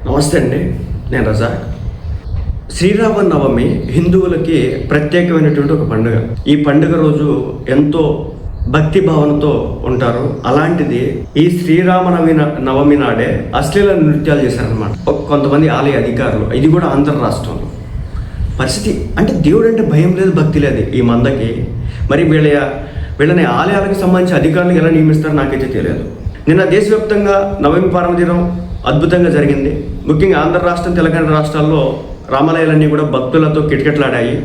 నమస్తే అండి, నేను రజాక్. శ్రీరామనవమి హిందువులకి ప్రత్యేకమైనటువంటి ఒక పండుగ. ఈ పండుగ రోజు ఎంతో భక్తి భావనతో ఉంటారు. అలాంటిది ఈ నవమి నాడే అశ్లీల నృత్యాలు చేశారనమాట కొంతమంది ఆలయ అధికారులు. ఇది కూడా ఆంధ్ర రాష్ట్రంలో పరిస్థితి. అంటే దేవుడు అంటే భయం లేదు, భక్తి లేదు ఈ మందకి. మరి వీళ్ళని ఆలయాలకు సంబంధించి అధికారులు ఎలా నియమిస్తారో నాకైతే తెలియదు. నిన్న దేశవ్యాప్తంగా నవమి పర్వదినం అద్భుతంగా జరిగింది. ముఖ్యంగా ఆంధ్ర రాష్ట్రం, తెలంగాణ రాష్ట్రాల్లో రామాలయాలన్నీ కూడా భక్తులతో కిటకిటలాడాయి.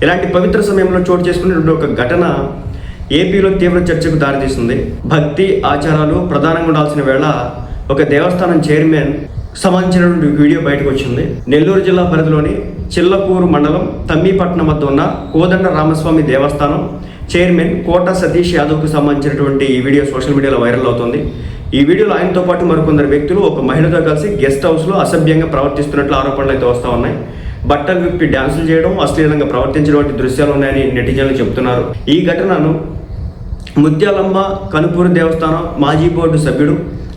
ఇలాంటి పవిత్ర సమయంలో చోటు చేసుకునేటువంటి ఒక ఘటన ఏపీలో తీవ్ర చర్చకు దారితీస్తుంది. భక్తి ఆచారాలు ప్రధానంగా ఉండాల్సిన వేళ ఒక దేవస్థానం చైర్మన్ సంబంధించినటువంటి వీడియో బయటకు వచ్చింది. నెల్లూరు జిల్లా పరిధిలోని చిల్లకూరు మండలం తమ్మీపట్నం వద్ద ఉన్న కోదండ రామస్వామి దేవస్థానం చైర్మన్ కోట సతీష్ యాదవ్కు సంబంధించినటువంటి ఈ వీడియో సోషల్ మీడియాలో వైరల్ అవుతుంది. ఈ వీడియోలో ఆయనతో పాటు మరికొందరు వ్యక్తులు ఒక మహిళతో కలిసి గెస్ట్ హౌస్లో అసభ్యంగా ప్రవర్తిస్తున్నట్లు ఆరోపణలు అయితే వస్తూ ఉన్నాయి. బట్టలు విప్పి డ్యాన్సులు చేయడం, అశ్లీలంగా ప్రవర్తించడం వంటి దృశ్యాలు ఉన్నాయని నెటిజన్లు చెబుతున్నారు. ఈ ఘటనను ముత్యాలమ్మ కనుపూరు దేవస్థానం మాజీ బోర్డు సభ్యుడు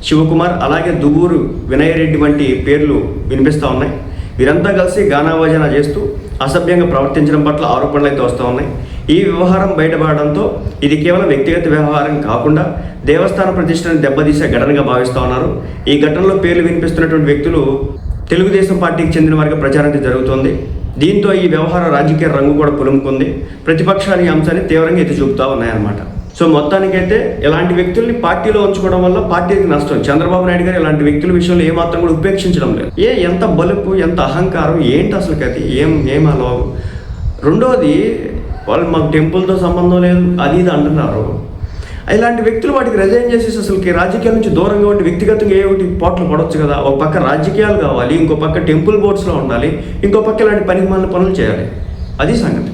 శివకుమార్, అలాగే దువ్వూరు వినయరెడ్డి వంటి పేర్లు వినిపిస్తూ ఉన్నాయి. వీరంతా కలిసి గానాభజన చేస్తూ అసభ్యంగా ప్రవర్తించడం పట్ల ఆరోపణలు అయితే వస్తూ ఉన్నాయి. ఈ వ్యవహారం బయటపడడంతో ఇది కేవలం వ్యక్తిగత వ్యవహారం కాకుండా దేవస్థాన ప్రతిష్టను దెబ్బతీసే ఘటనగా భావిస్తూ ఉన్నారు. ఈ ఘటనలో పేర్లు వినిపిస్తున్నటువంటి వ్యక్తులు తెలుగుదేశం పార్టీకి చెందిన వారికి ప్రచారం జరుగుతోంది. దీంతో ఈ వ్యవహార రాజకీయ రంగు కూడా పులుముకుంది. ప్రతిపక్షాలు ఈ అంశాన్ని తీవ్రంగా ఎత్తి చూపుతూ ఉన్నాయన్నమాట. సో మొత్తానికైతే ఇలాంటి వ్యక్తుల్ని పార్టీలో ఉంచుకోవడం వల్ల పార్టీకి నష్టం. చంద్రబాబు నాయుడు గారు ఇలాంటి వ్యక్తుల విషయంలో ఏమాత్రం కూడా ఉపేక్షించడం లేదు. ఎంత బలుపు, ఎంత అహంకారం, ఏంటి అసలు కది, ఏం అలా. రెండోది, వాళ్ళు మాకు టెంపుల్తో సంబంధం లేదు అది ఇది అంటున్నారు. ఇలాంటి వ్యక్తులు వాటికి రిజైన్ చేసేసి అసలుకి రాజకీయాల నుంచి దూరంగా ఉండి వ్యక్తిగతంగా ఏ ఒకటి పోట్లు పడవచ్చు కదా. ఒక పక్క రాజకీయాలు కావాలి, ఇంకో పక్క టెంపుల్ బోర్డ్స్లో ఉండాలి, ఇంకో పక్క ఇలాంటి పనికి మాలిన పనులు చేయాలి. అది సంగతి.